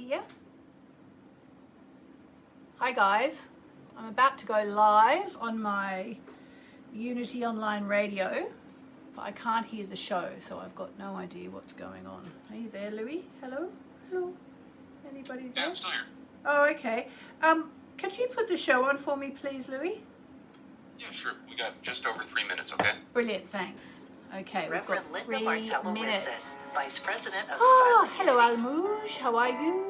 here. Hi guys, I'm about to go live on my Unity Online radio, but I can't hear the show, so I've got no idea what's going on. Are you there, Louis? Hello? Hello? Anybody there? Yeah, I'm still here. Oh, okay. Could you put the show on for me, please, Louis? Yeah, sure. We got just over 3 minutes, okay? Brilliant, thanks. Okay, we've got 3 minutes. Vice President of Oh, hello, Almouge. How are you?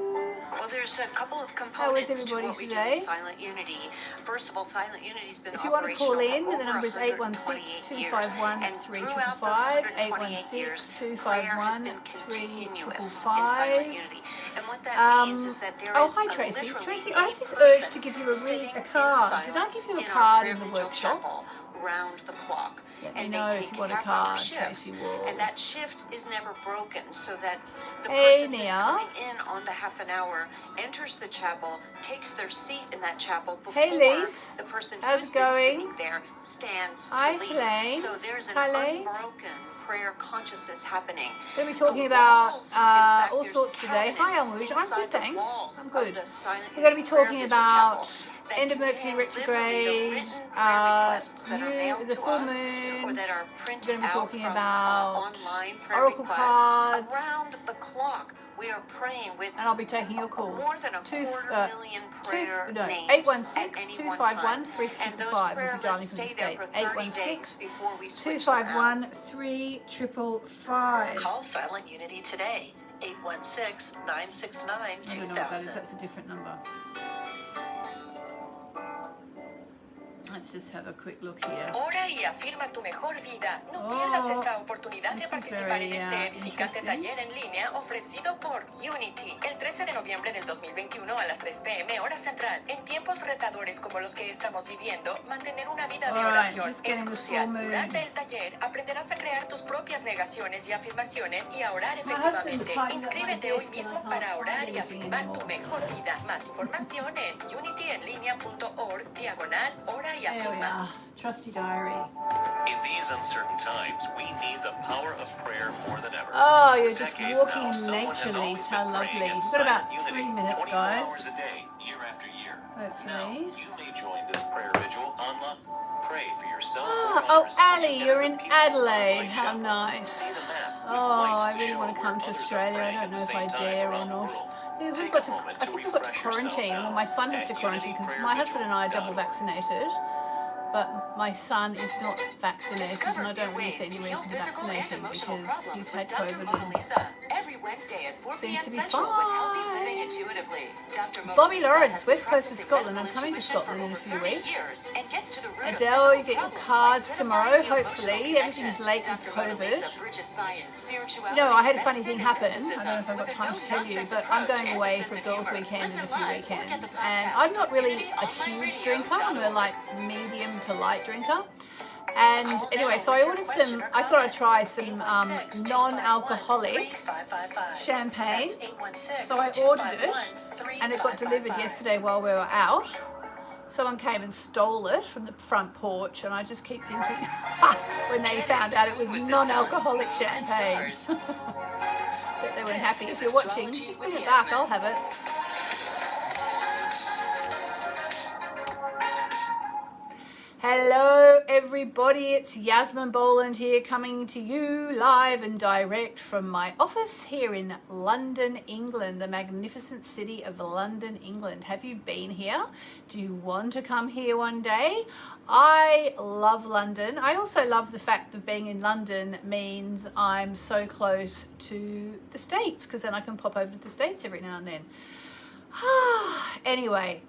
Well, there's a couple of How is components to everybody what we do today? in Silent Unity. First of all, Silent Unity's been If you want to call in, for the number is over 128 years. And throughout those 128 years, prayer has been continuous in Silent Unity. And what that means is that there is hi Tracy. literally Tracy, I have this 8 urge to give you a sitting card. in Did I give you a silence card our in the prayer vigil workshop? chapel round the clock. Let me And know they if take you want a half-hour card, shifts, Tracy Wall. and that shift is never broken, so that the Hey, person who's Nia. coming in on the half an hour enters the chapel, takes their seat in that chapel before Hey, Lise. the person How's who's it been going? sitting there stands Hi, to leave. Tulane. So there's an Hi, Lane. unbroken prayer consciousness happening. We're going to be talking The about walls, in fact, all there's sorts today. Hi, cabinets Almouge. I'm inside good, the thanks. walls I'm of good. the Silent We're going to be Unity prayer talking vigil about chapel that end of Mercury contain literally the retrograde, written prayer requests that are mailed the to full us, moon. or that are We're printed going to be out talking from about online prayer oracle requests. cards. Around the clock, we are praying with And I'll be taking your calls. more than a quarter million prayer names 816-251-3555 and those if prayer you're dialing lists from the stay there States. for 30 days before we switch them out. 816-251-3555. Call Silent Unity today. 816-969-2000. I don't know what that is. That's a different number. Let's just have a quick look here. Ora y afirma tu mejor vida. No pierdas esta oportunidad de this is participar en very, este edificante interesting. taller en línea ofrecido por Unity el 13 de noviembre del 2021 a las 3 p.m. hora central. En tiempos retadores como los que estamos viviendo, mantener una vida de Alright, oración just es getting the crucial. full moon. Durante el taller aprenderás a crear tus propias negaciones y afirmaciones y a orar My husband efectivamente. tightened up my Inscríbete desk hoy and mismo I can't para find orar y anything afirmar tu anymore. mejor vida. Más información en unityenlinea.org/ora y There we afirma. are. Trusty diary. In these uncertain times, we need the power of prayer more than ever. Oh, For you're just decades walking now, in someone nature, has always Lise. How been praying lovely. in You've got about silent 3 unity, minutes, 24 guys. hours a day, year after year. Hopefully. Now, you may join this prayer vigil online. Pray for yourself or Oh, others. Ali, Enter you're the in peaceful Adelaide. online How chapel. nice. See the map with Oh, lights I to really show want to come where to others are Australia. I praying don't at know the if I same time dare or around the not. world. Because Take we've got a to, moment I think we've got to refresh yourself quarantine. Well, now my son has at to quarantine because unityprayervigil.org. my husband and I are double vaccinated, but my son is not vaccinated, and I don't really see any reason to vaccinate him because he's had COVID and Every Wednesday at 4 seems p.m. to be Central with Healthy fine. Living Intuitively. Dr. Bobby Lisa Lawrence, has been West Coast of practicing Scotland. I'm medical coming to intuition Scotland for in a over few 30 weeks. years and gets to the root of Adele, you physical get your problems cards like tomorrow, identifying hopefully. emotional Everything's late with Dr. Mona COVID. Lisa bridges science, spirituality, No, I had a funny thing medicine, happen. and I don't know if I've got mysticism time to with a tell you, no-nonsense but I'm approach going and away a for sense of girls' humor. weekend in a Listen few live or get weekends. the And podcast I'm not on really a huge drinker. I'm a like medium to light drinker. And anyway, so I ordered some, I thought I'd try some non-alcoholic champagne. So I ordered it and it got delivered yesterday while we were out. Someone came and stole it from the front porch, and I just keep thinking when they found out it was non-alcoholic champagne. But they weren't happy. If you're watching, just put it back, I'll have it. Hello everybody, it's Yasmin Boland here, coming to you live and direct from my office here in London, England, the magnificent city of London, England. Have you been here? Do you want to come here one day? I love London. I also love the fact that being in London means I'm so close to the States, because then I can pop over to the States every now and then. Anyway,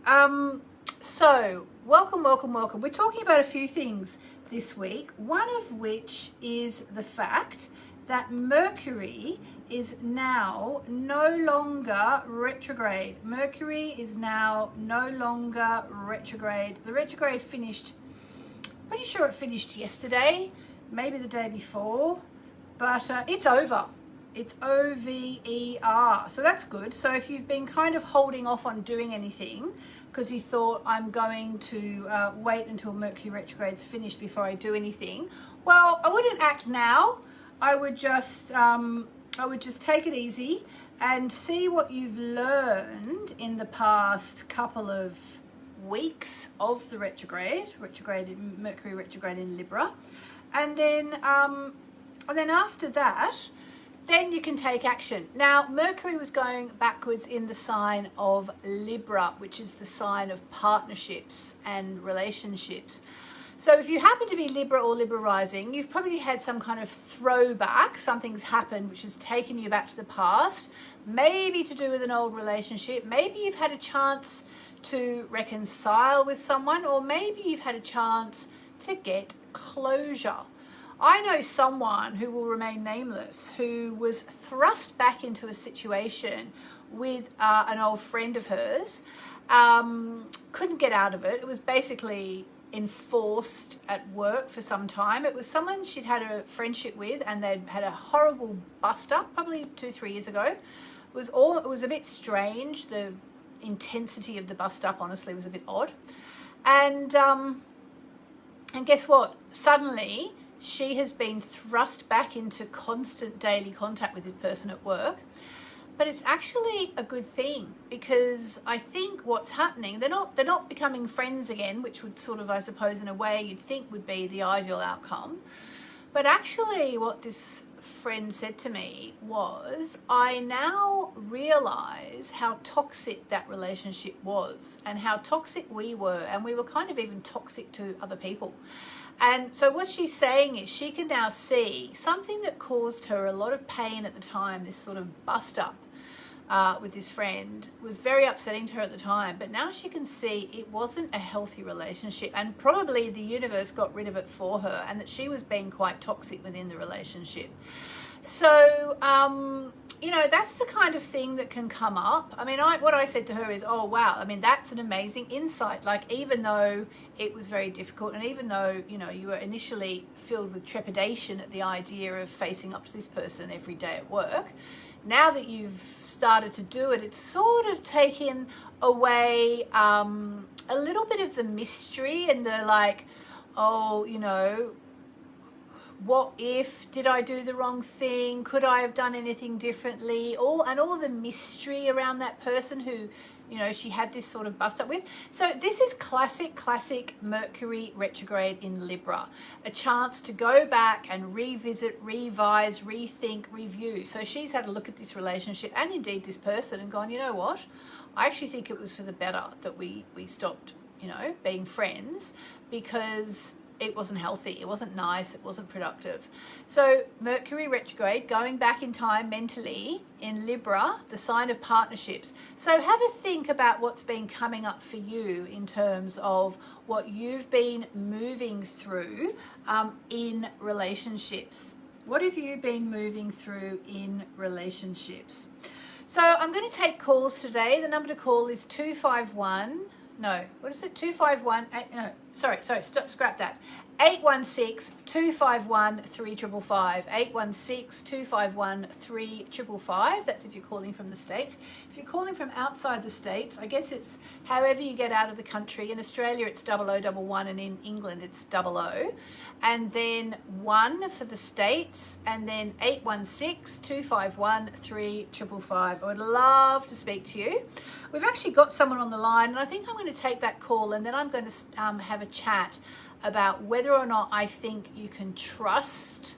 so welcome. We're talking about a few things this week, one of which is the fact that Mercury is now no longer retrograde. Mercury is now no longer retrograde. The retrograde finished, pretty sure it finished yesterday, maybe the day before, but it's over. It's over. So that's good. So if you've been kind of holding off on doing anything because you thought I'm going to wait until Mercury retrograde's finished before I do anything, well, I wouldn't act now. I would just take it easy and see what you've learned in the past couple of weeks of the retrograde Mercury retrograde in Libra, and then after that, then you can take action. Now, Mercury was going backwards in the sign of Libra, which is the sign of partnerships and relationships. So if you happen to be Libra or Libra rising, you've probably had some kind of throwback. Something's happened which has taken you back to the past, maybe to do with an old relationship. Maybe you've had a chance to reconcile with someone, or maybe you've had a chance to get closure. I know someone who will remain nameless who was thrust back into a situation with an old friend of hers, couldn't get out of it. It was basically enforced at work for some time. It was someone she'd had a friendship with, and they'd had a horrible bust up probably 2-3 years ago. It was a bit strange. The intensity of the bust up honestly was a bit odd, and guess what? Suddenly she has been thrust back into constant daily contact with this person at work. But it's actually a good thing, because I think what's happening, they're not becoming friends again, which would sort of, I suppose, in a way you'd think would be the ideal outcome. But actually what this friend said to me was, I now realize how toxic that relationship was, and how toxic we were, and we were kind of even toxic to other people. And so what she's saying is she can now see something that caused her a lot of pain at the time, this sort of bust up with this friend, was very upsetting to her at the time, but now she can see it wasn't a healthy relationship, and probably the universe got rid of it for her, and that she was being quite toxic within the relationship. So you know, that's the kind of thing that can come up. I mean, what I said to her is, oh wow, I mean, that's an amazing insight. Like, even though it was very difficult, and even though, you know, you were initially filled with trepidation at the idea of facing up to this person every day at work, now that you've started to do it, it's sort of taken away a little bit of the mystery and the like, oh, you know, what if, did I do the wrong thing? Could I have done anything differently? All the mystery around that person who, you know, she had this sort of bust up with. So this is classic Mercury retrograde in Libra. A chance to go back and revisit, revise, rethink, review. So she's had a look at this relationship and indeed this person and gone, you know what? I actually think it was for the better that we stopped, you know, being friends, because it wasn't healthy, it wasn't nice, it wasn't productive. So Mercury retrograde, going back in time mentally in Libra, the sign of partnerships. So have a think about what's been coming up for you in terms of what you've been moving through in relationships. What have you been moving through in relationships? So I'm going to take calls today. The number to call is 251. No, what is it? 251. No, sorry, scrap that. 816-251-3555. 816-251-3555. That's if you're calling from the States. If you're calling from outside the States, I guess it's however you get out of the country. In Australia, it's 0011, and in England, it's 00. And then 1 for the States, and then 816-251-3555. I would love to speak to you. We've actually got someone on the line, and I think I'm going to take that call, and then I'm going to have a chat about whether or not I think you can trust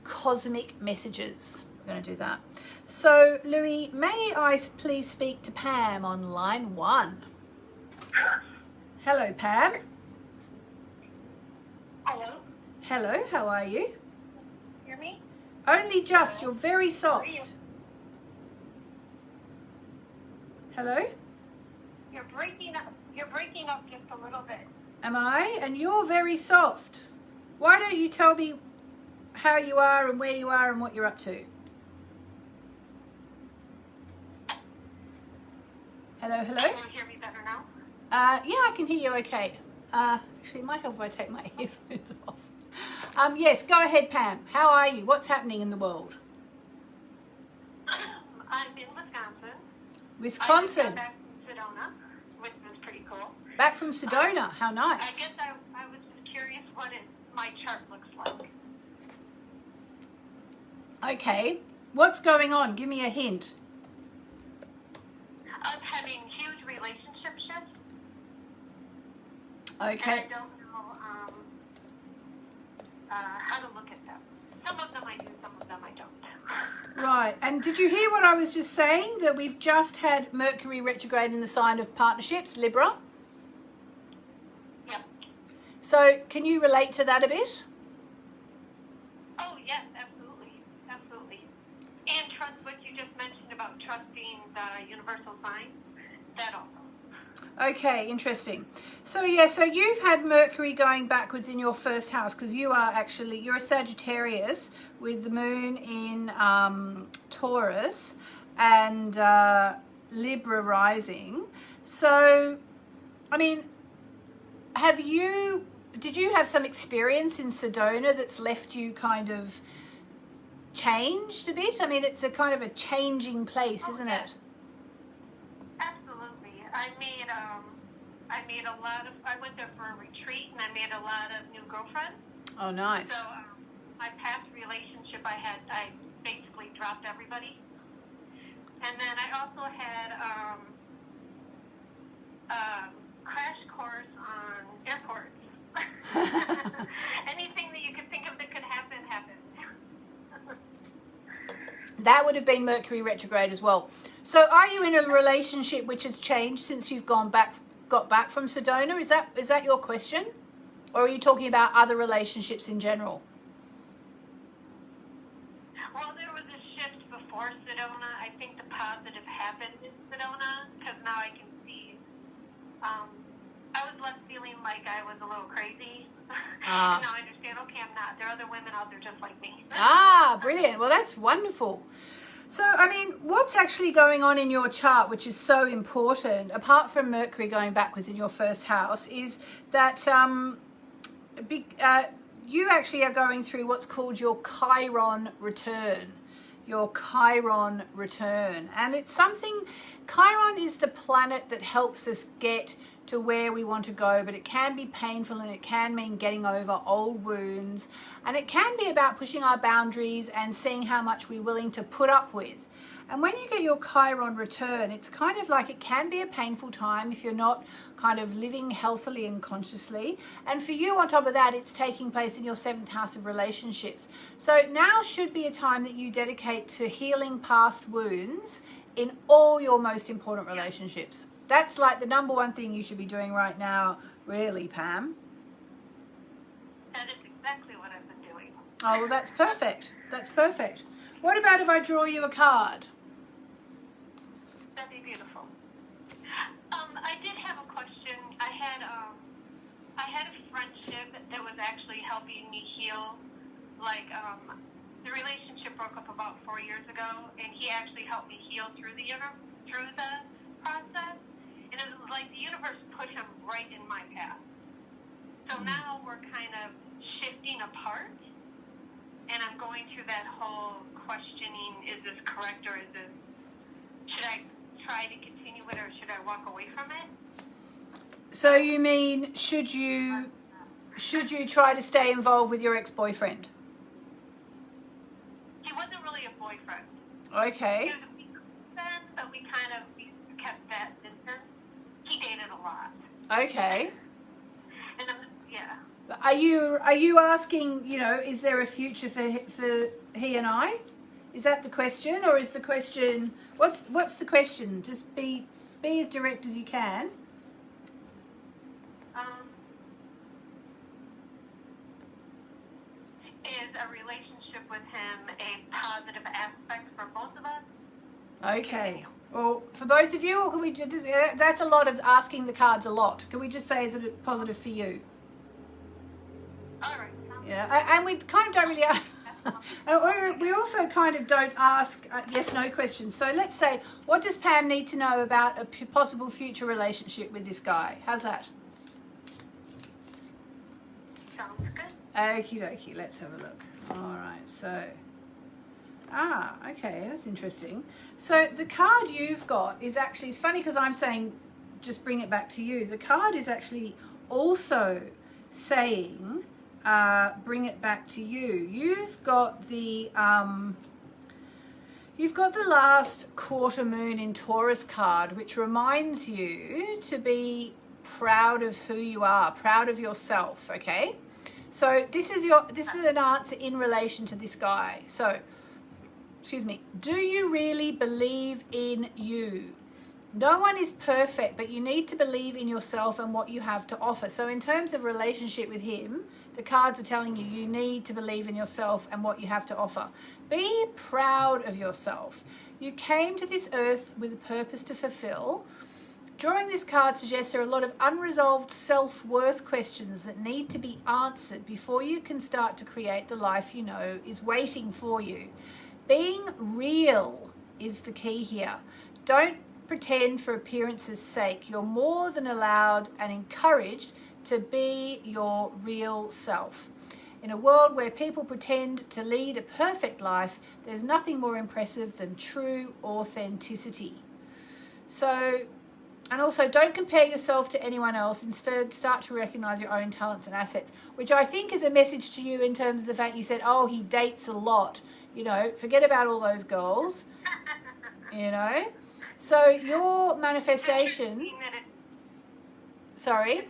cosmic messages. We're going to do that. So, Louis, may I please speak to Pam on line 1? Hello, Pam. Hello. Hello, how are you? Hear me? Only just, you're very soft. Hello? You're breaking up. You're breaking up just a little bit. Am I? And you're very soft. Why don't you tell me how you are and where you are and what you're up to? Hello, hello? Can you hear me better now? Yeah, I can hear you okay. Actually, it might help if I take my earphones off. Yes, go ahead, Pam. How are you? What's happening in the world? I'm in Wisconsin. Wisconsin. I just got back from Sedona, which was pretty cool. Back from Sedona. How nice. I guess I was just curious what my chart looks like. Okay. What's going on? Give me a hint. relationship shifts. Okay. And I don't know how to look at them. Some of them I do, some of them I don't. Right. And did you hear what I was just saying? That we've just had Mercury retrograde in the sign of partnerships, Libra. Yep. So can you relate to that a bit? Oh, yes, absolutely. Absolutely. And trust what you just mentioned about trusting the universal signs. That also. Okay, interesting. So yeah, so you've had Mercury going backwards in your first house because you're a Sagittarius with the moon in Taurus and Libra rising. So, I mean, did you have some experience in Sedona that's left you kind of changed a bit? I mean, it's a kind of a changing place, isn't it? Absolutely. I went there for a retreat and I made a lot of new girlfriends. Oh, nice. So my past relationship I basically dropped everybody. And then I also had a crash course on airports. Anything that you could think of that could happen, happened. That would have been Mercury retrograde as well. So are you in a relationship which has changed since you've got back from Sedona? Is that your question? Or are you talking about other relationships in general? Well, there was a shift before Sedona. I think the positive happened in Sedona because now I can see. I was left feeling like I was a little crazy. And now I understand, okay, I'm not. There are other women out there just like me. Brilliant. Well, that's wonderful. So, I mean, what's actually going on in your chart, which is so important, apart from Mercury going backwards in your first house, is that you actually are going through what's called your Chiron Return. Your Chiron Return. And it's something, Chiron is the planet that helps us get to where we want to go, but it can be painful and it can mean getting over old wounds, and it can be about pushing our boundaries and seeing how much we're willing to put up with. And when you get your Chiron return, it's kind of like it can be a painful time if you're not kind of living healthily and consciously. And for you, on top of that, it's taking place in your 7th house of relationships. So now should be a time that you dedicate to healing past wounds in all your most important relationships. That's like the number one thing you should be doing right now, really, Pam. That is exactly what I've been doing. Oh, well, that's perfect. That's perfect. What about if I draw you a card? That'd be beautiful. I did have a question. I had a friendship that was actually helping me heal. Like, the relationship broke up about 4 years ago, and he actually helped me heal through the process. And it was like the universe put him right in my path. So now we're kind of shifting apart, and I'm going through that whole questioning, is this correct, or should I try to continue it, or should I walk away from it? So you mean, should you try to stay involved with your ex-boyfriend? He wasn't really a boyfriend. Okay. He was a big friend, but we kept that distance. He dated a lot. Okay. And yeah. Are you asking, is there a future for he and I? Is that the question, or is the question what's the question? Just be as direct as you can. Is a relationship with him a positive aspect for both of us? Okay. Well, for both of you, or can we? That's a lot of asking the cards a lot. Can we just say, is it positive for you? All right. Yeah, and we kind of don't really. We also kind of don't ask yes/no questions. So let's say, what does Pam need to know about a possible future relationship with this guy? How's that? Sounds good. Okie dokie. Let's have a look. All right. So. Okay, that's interesting. So the card you've got is actually, it's funny because I'm saying just bring it back to you. The card is actually also saying bring it back to you. You've got the You've got the last quarter moon in Taurus card, which reminds you to be proud of who you are, proud of yourself, okay? So this is an answer in relation to this guy. So, excuse me, do you really believe in you? No one is perfect, but you need to believe in yourself and what you have to offer. So in terms of relationship with him, the cards are telling you you need to believe in yourself and what you have to offer. Be proud of yourself. You came to this earth with a purpose to fulfill. Drawing this card suggests there are a lot of unresolved self-worth questions that need to be answered before you can start to create the life you know is waiting for you. Being real is the key here. Don't pretend for appearance's sake. You're more than allowed and encouraged to be your real self. In a world where people pretend to lead a perfect life, there's nothing more impressive than true authenticity. So, and also don't compare yourself to anyone else. Instead, start to recognize your own talents and assets, which I think is a message to you in terms of the fact you said, oh, he dates a lot. You know, forget about all those girls, you know. So your manifestation... Sorry?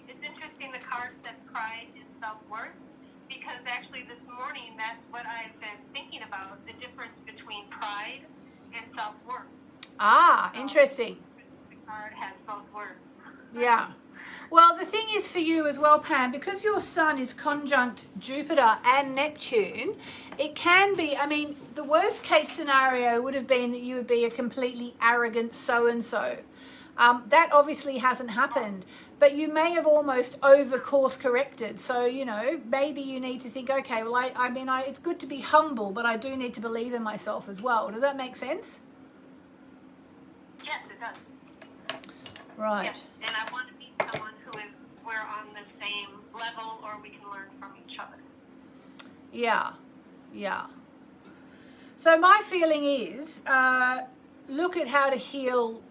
It's interesting the card said pride is self-worth, because actually this morning that's what I've been thinking about, the difference between pride and self-worth. Ah, interesting. The card has both words. Yeah. Well, the thing is for you as well, Pam, because your sun is conjunct Jupiter and Neptune, it can be, I mean, the worst case scenario would have been that you would be a completely arrogant so-and-so. That obviously hasn't happened, but you may have almost over course corrected. So, you know, maybe you need to think, okay, well, I mean, it's good to be humble, but I do need to believe in myself as well. Does that make sense? Yes, it does. Right. Yes. And I want to be someone who is, we're on the same level, or we can learn from each other. Yeah. Yeah. So my feeling is, look at how to heal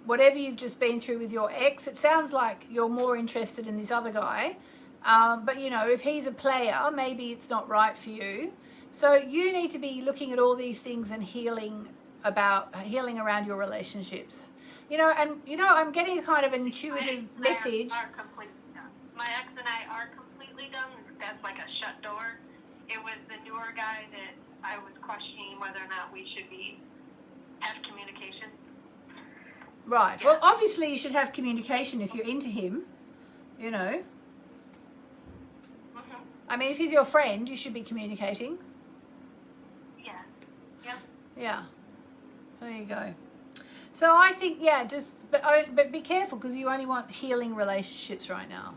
whatever you've just been through with your ex. It sounds like you're more interested in this other guy. But, you know, if he's a player, maybe it's not right for you. So you need to be looking at all these things and healing around your relationships. You know, and, you know, I'm getting a kind of an intuitive message. My ex and I are completely done. That's like a shut door. It was the newer guy that I was questioning whether or not we should have communication. Right. Yeah. Well, obviously you should have communication if you're into him, you know. Mm-hmm. I mean, if he's your friend, you should be communicating. Yeah. Yep. Yeah. There you go. So I think, yeah, but be careful, because you only want healing relationships right now.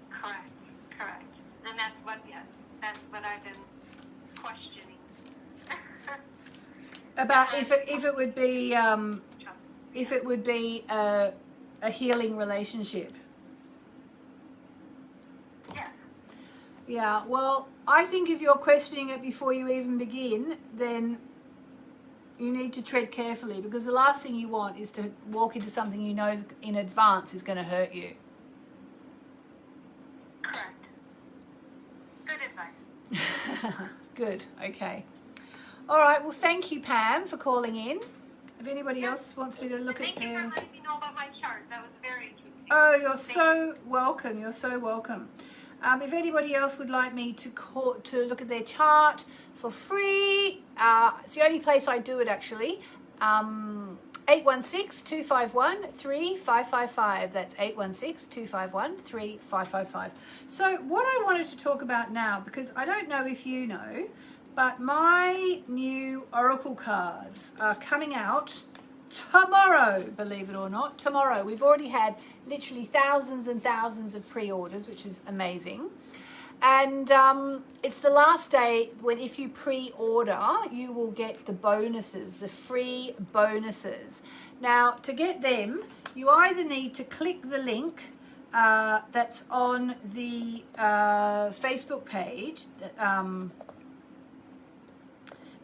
Correct. And that's what I've been questioning. About if it would be a healing relationship. Yeah. Yeah, well, I think if you're questioning it before you even begin, then you need to tread carefully, because the last thing you want is to walk into something you know in advance is going to hurt you. Correct. Good advice. Good, okay. All right, well, thank you, Pam, for calling in. If anybody else wants me to look at Thank you for letting me know about my chart. That was very interesting. Oh, you're so welcome. You're so welcome. If anybody else would like me to look at their chart for free, it's the only place I do it, actually. 816-251-3555. That's 816-251-3555. So what I wanted to talk about now, because I don't know if you know, but my new oracle cards are coming out tomorrow, believe it or not. Tomorrow. We've already had literally thousands and thousands of pre-orders, which is amazing. And it's the last day when, if you pre-order, you will get the bonuses, the free bonuses. Now, to get them, you either need to click the link that's on the Facebook page.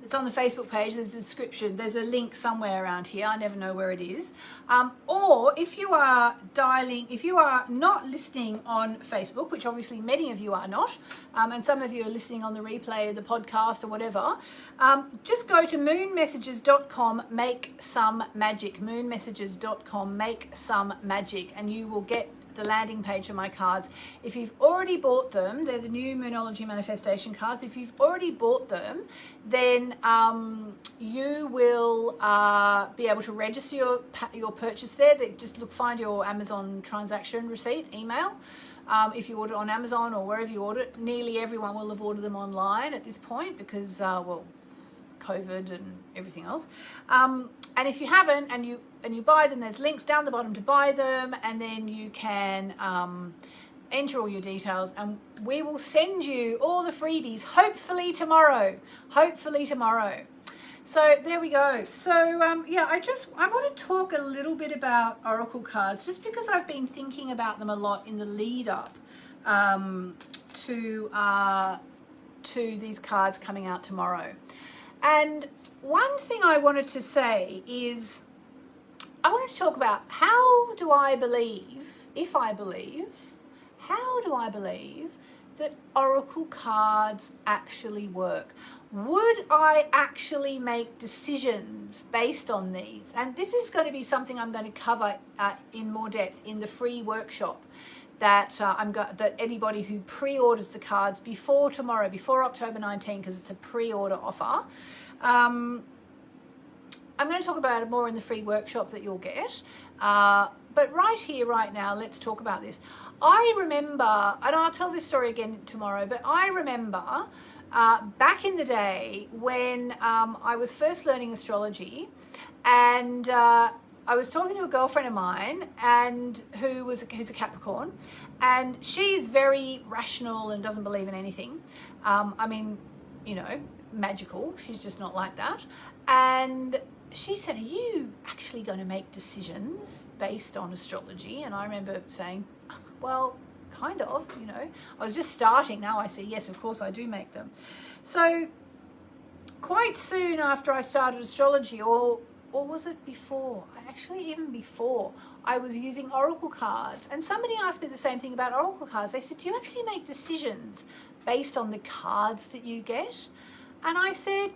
It's on the Facebook page. There's a description. There's a link somewhere around here. I never know where it is. Or if you are not listening on Facebook, which obviously many of you are not, and some of you are listening on the replay, the podcast, or whatever, just go to moonmessages.com, make some magic. Moonmessages.com, make some magic, and you will get the landing page for my cards. If you've already bought them, they're the new Moonology manifestation cards. If you've already bought them, then you will be able to register your purchase there. Find your Amazon transaction receipt, email. If you order on Amazon or wherever you order it, nearly everyone will have ordered them online at this point because, COVID and everything else. And if you haven't and you buy them, there's links down the bottom to buy them, and then you can enter all your details, and we will send you all the freebies hopefully tomorrow. So there we go. So I want to talk a little bit about oracle cards, just because I've been thinking about them a lot in the lead up to these cards coming out tomorrow. And one thing I wanted to say is I wanted to talk about how do I believe that oracle cards actually work? Would I actually make decisions based on these? And this is going to be something I'm going to cover in more depth in the free workshop that that anybody who pre-orders the cards before tomorrow, before October 19, because it's a pre-order offer, I'm going to talk about it more in the free workshop that you'll get. But right here, right now, let's talk about this. I remember, and I'll tell this story again tomorrow, but I remember back in the day when I was first learning astrology, and I was talking to a girlfriend of mine and who's a Capricorn, and she's very rational and doesn't believe in anything. Magical. She's just not like that. And she said, "Are you actually going to make decisions based on astrology?" And I remember saying, "Well, kind of, I was just starting. Now I see, yes, of course I do make them." So quite soon after I started astrology, or was it before? Actually, even before, I was using oracle cards. And somebody asked me the same thing about oracle cards. They said, "Do you actually make decisions based on the cards that you get?" And I said,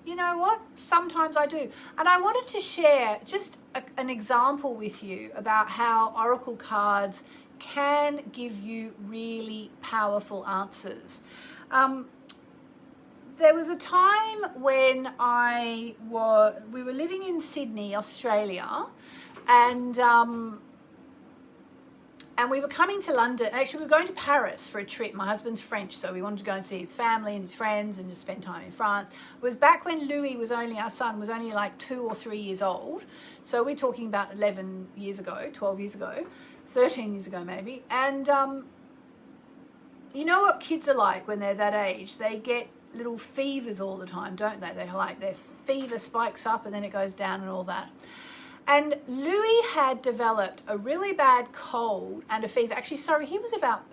"You know what? Sometimes I do." And I wanted to share just an example with you about how oracle cards can give you really powerful answers. There was a time when we were living in Sydney, Australia, and we were coming to London. Actually, we were going to Paris for a trip. My husband's French, so we wanted to go and see his family and his friends and just spend time in France. It was back when our son was only like 2 or 3 years old. So we're talking about 11 years ago, 12 years ago, 13 years ago maybe. And you know what kids are like when they're that age? They get little fevers all the time, don't they? Their fever spikes up and then it goes down and all that. And Louis had developed a really bad cold and a fever. Actually, sorry, he was about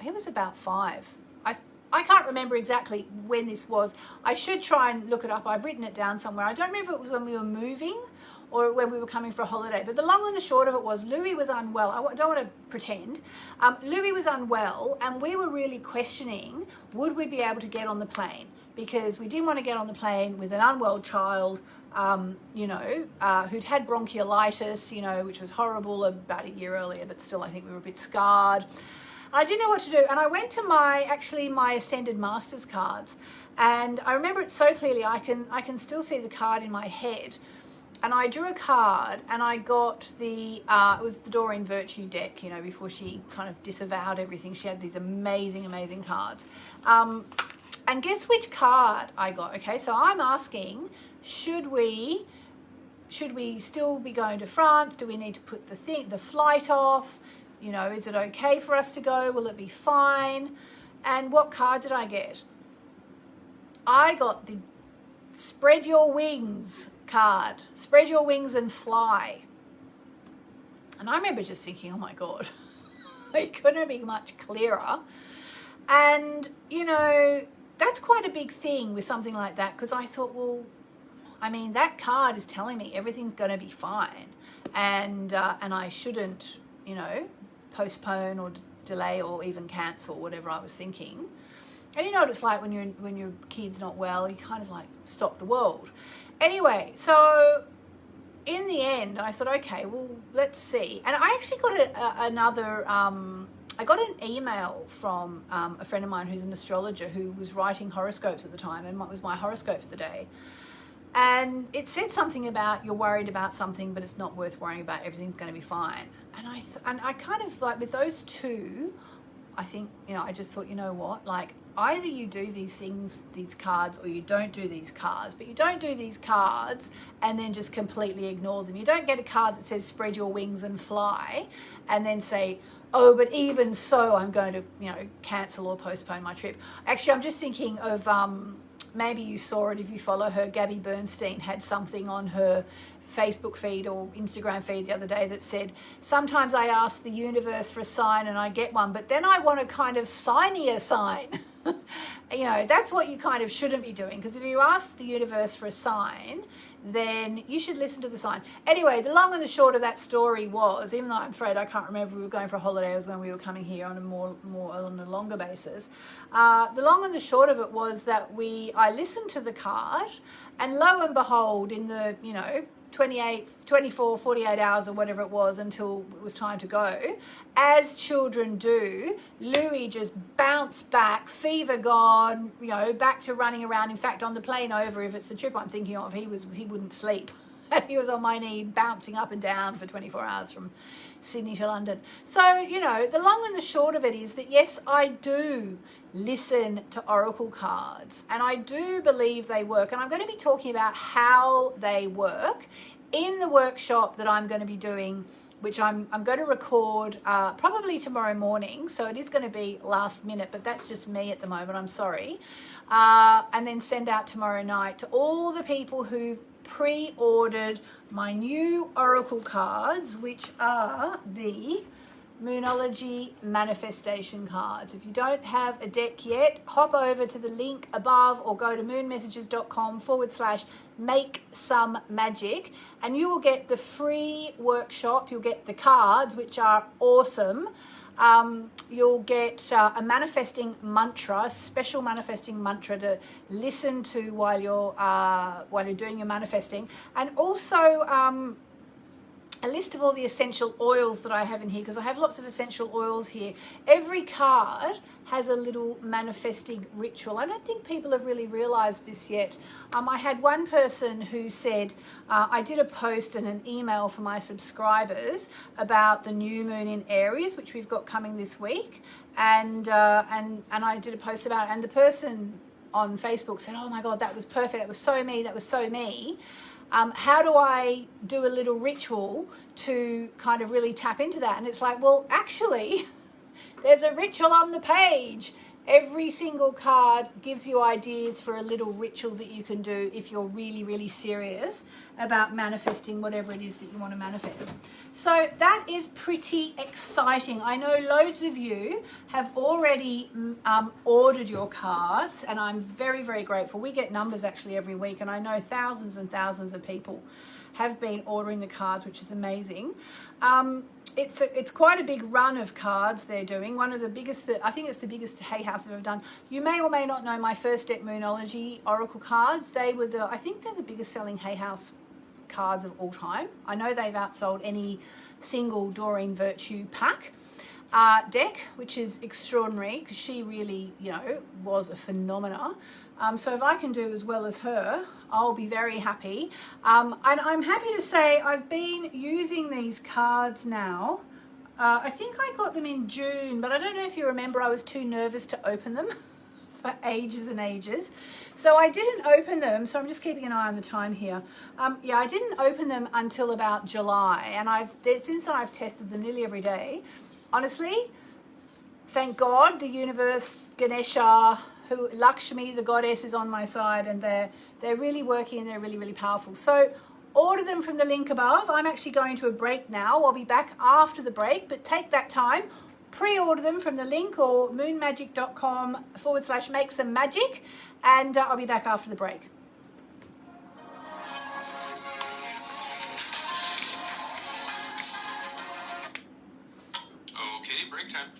5. I can't remember exactly when this was. I should try and look it up. I've written it down somewhere. I don't remember if it was when we were moving or when we were coming for a holiday. But the long and the short of it was Louis was unwell. I don't want to pretend. Louis was unwell, and we were really questioning, would we be able to get on the plane? Because we didn't want to get on the plane with an unwell child, who'd had bronchiolitis, which was horrible about a year earlier, but still I think we were a bit scarred. I didn't know what to do, and I went to my Ascended Masters cards, and I remember it so clearly. I can still see the card in my head, and I drew a card, and I got it was the Doreen Virtue deck, before she kind of disavowed everything. She had these amazing cards. And guess which card I got? Okay, so I'm asking, should we still be going to France? Do we need to put the flight off? Is it okay for us to go? Will it be fine? And what card did I get? I got the Spread Your Wings card. Spread your wings and fly. And I remember just thinking, oh my God, it couldn't be much clearer. And, that's quite a big thing with something like that, because I thought, well, I mean, that card is telling me everything's going to be fine, and I shouldn't, you know, postpone or delay or even cancel whatever I was thinking. And you know what it's like when your kid's not well, you kind of like stop the world. Anyway, so in the end, I thought, okay, well, let's see. And I actually got I got an email from a friend of mine who's an astrologer who was writing horoscopes at the time, and it was my horoscope for the day. And it said something about you're worried about something, but it's not worth worrying about. Everything's going to be fine. And I kind of like with those two, I think, you know, I just thought, you know what, like either you do these things, these cards, or you don't do these cards. But you don't do these cards and then just completely ignore them. You don't get a card that says spread your wings and fly and then say, oh, but even so, I'm going to, you know, cancel or postpone my trip. Actually, I'm just thinking of, maybe you saw it if you follow her, Gabby Bernstein had something on her Facebook feed or Instagram feed the other day that said, sometimes I ask the universe for a sign and I get one, but then I want to kind of signy a sign. You know, that's what you kind of shouldn't be doing, because if you ask the universe for a sign, then you should listen to the sign. Anyway, the long and the short of that story was, even though I'm afraid I can't remember, we were going for a holiday, it was when we were coming here on a more on a longer basis. The long and the short of it was that I listened to the card, and lo and behold, in the, you know, 24, 48 hours or whatever it was until it was time to go, as children do, Louis just bounced back, fever gone, you know, back to running around. In fact, on the plane over, if it's the trip I'm thinking of, he wouldn't sleep. He was on my knee bouncing up and down for 24 hours from Sydney to London. So, you know, the long and the short of it is that, yes, I do listen to oracle cards and I do believe they work. And I'm going to be talking about how they work in the workshop that I'm going to be doing, which I'm going to record probably tomorrow morning. So it is going to be last minute, but that's just me at the moment. I'm sorry. And then send out tomorrow night to all the people who've pre-ordered my new oracle cards, which are the Moonology manifestation cards. If you don't have a deck yet, hop over to the link above or go to moonmessages.com/make-some-magic and you will get the free workshop. You'll get the cards, which are awesome. You'll get a manifesting mantra, a special manifesting mantra to listen to while you're doing your manifesting, and also a list of all the essential oils that I have in here, because I have lots of essential oils here. Every card has a little manifesting ritual. I don't think people have really realized this yet. I had one person who said, I did a post and an email for my subscribers about the new moon in Aries, which we've got coming this week. And I did a post about it. And the person on Facebook said, oh my God, that was perfect. That was so me. That was so me. How do I do a little ritual to kind of really tap into that? And it's like, well, actually, there's a ritual on the page. Every single card gives you ideas for a little ritual that you can do if you're really, really serious about manifesting whatever it is that you want to manifest. So that is pretty exciting. I know loads of you have already ordered your cards, and I'm very, very grateful. We get numbers actually every week, and I know thousands and thousands of people have been ordering the cards, which is amazing. It's quite a big run of cards they're doing. One of the biggest, I think it's the biggest Hay House I've ever done. You may or may not know my first deck Moonology Oracle cards. I think they're the biggest selling Hay House cards of all time. I know they've outsold any single Doreen Virtue pack deck, which is extraordinary because she really, you know, was a phenomena. So if I can do as well as her, I'll be very happy. And I'm happy to say I've been using these cards now. I think I got them in June, but I don't know if you remember, I was too nervous to open them for ages and ages. So I didn't open them, so I'm just keeping an eye on the time here. Yeah, I didn't open them until about July, and since I've tested them nearly every day. Honestly, thank God, the universe, Ganesha, Lakshmi, the goddess, is on my side, and they're really working and they're really, really powerful. So order them from the link above. I'm actually going to a break now. I'll be back after the break, but take that time. Pre-order them from the link or moonmagic.com/make-some-magic, and I'll be back after the break.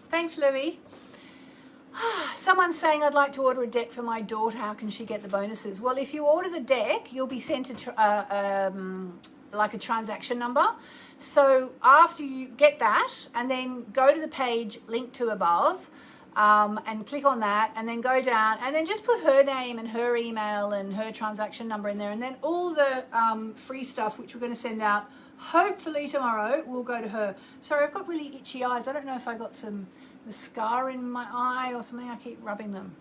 Thanks, Louie. Someone's saying, I'd like to order a deck for my daughter. How can she get the bonuses? Well, if you order the deck, you'll be sent like a transaction number. So after you get that, and then go to the page linked to above, and click on that, and then go down, and then just put her name and her email and her transaction number in there, and then all the free stuff, which we're going to send out hopefully tomorrow, will go to her. Sorry, I've got really itchy eyes. I don't know if I got some mascara in my eye or something. I keep rubbing them.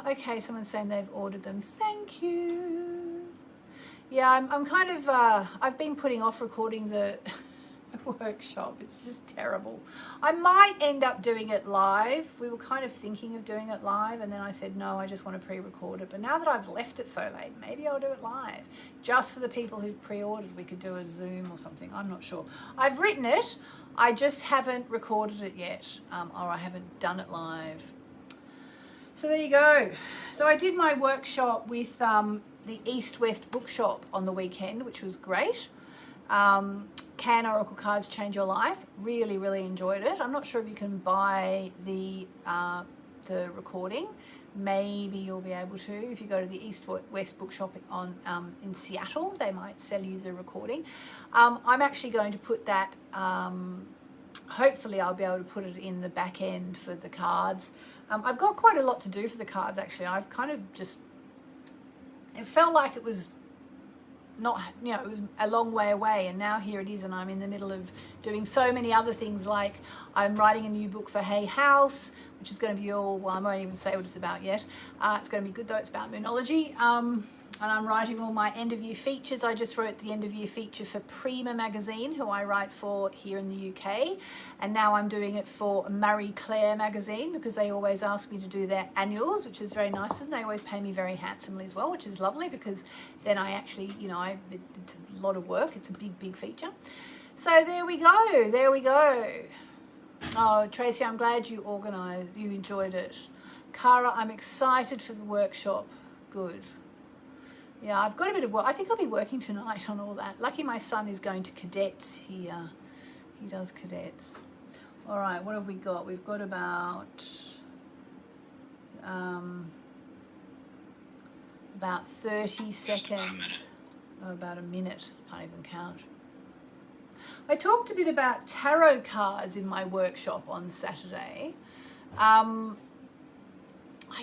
Okay, someone's saying they've ordered them. Thank you. Yeah, I'm kind of, I've been putting off recording the workshop. It's just terrible. I might end up doing it live. We were kind of thinking of doing it live, and then I said, no, I just want to pre-record it. But now that I've left it so late, maybe I'll do it live. Just for the people who've pre-ordered, we could do a Zoom or something. I'm not sure. I've written it. I just haven't recorded it yet, or I haven't done it live. So there you go. So I did my workshop with the East-West bookshop on the weekend, which was great. Can Oracle cards change your life? Really, really enjoyed it. I'm not sure if you can buy the recording. Maybe you'll be able to if you go to the East-West bookshop on in Seattle. They might sell you the recording. I'm actually going to put that. Hopefully, I'll be able to put it in the back end for the cards. I've got quite a lot to do for the cards. Actually, I've kind of just. It felt like it was not, you know, it was a long way away, and now here it is, and I'm in the middle of doing so many other things, like I'm writing a new book for Hay House, which is going to be all, well, I won't even say what it's about yet. It's going to be good though. It's about moonology. And I'm writing all my end of year features. I just wrote the end of year feature for Prima magazine, who I write for here in the UK. And now I'm doing it for Marie Claire magazine, because they always ask me to do their annuals, which is very nice. And they always pay me very handsomely as well, which is lovely, because then I actually, you know, it's a lot of work. It's a big, big feature. So there we go. There we go. Oh, Tracy, I'm glad you enjoyed it. Cara, I'm excited for the workshop. Good. Yeah, I've got a bit of work. I think I'll be working tonight on all that. Lucky my son is going to cadets here. He does cadets. All right, what have we got? We've got about 30 seconds. Oh, about a minute. Can't even count. I talked a bit about tarot cards in my workshop on Saturday. I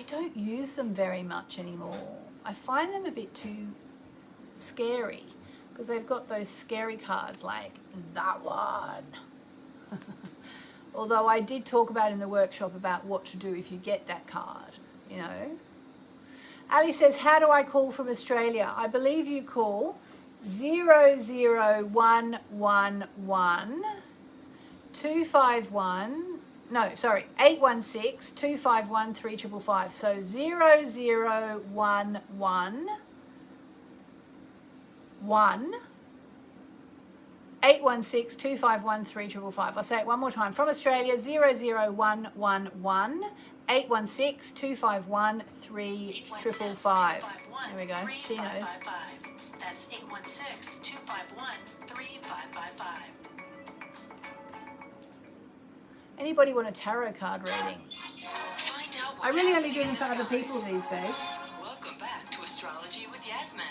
don't use them very much anymore. I find them a bit too scary, because they've got those scary cards like that one. Although I did talk about in the workshop about what to do if you get that card, you know. Ali says, how do I call from Australia? I believe you call 00111 251. No, sorry, 816-251-3555. So 0011 816-251-3555. I'll say it one more time. From Australia, 00111 816-251-3555. There we go. She knows. That's 816-251-3555. Anybody want a tarot card reading? Find out I really only do them for other people these days. Welcome back to Astrology with Yasmin.